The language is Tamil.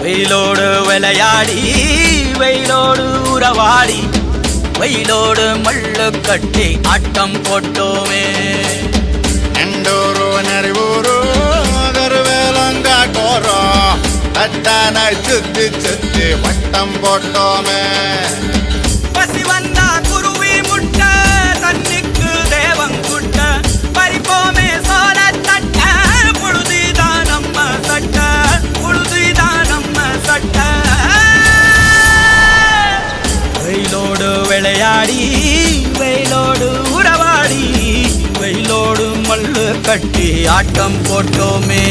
வெயிலோடு விளையாடி வெயிலோடு உறவாடி வெயிலோடு மல்லு கட்டி ஆட்டம் போட்டோமே. எண்டூரு நெறிவூரு கருவேலங்காட்டோரோ தட்டான சுத்தி சுத்தி வட்டம் போட்டோமே. பசி வந்தா குருவி முட்ட தண்ணிக்கு தேவங்குட்ட பறிப்போமே சோர தட்ட புழுதிதான் நம்ம சட்ட புழுதிதான் நம்ம சட்ட. வெயிலோடு விளையாடி வெயிலோடு உறவாடி வெயிலோடு மல்லு கட்டி ஆட்டம் போட்டோமே.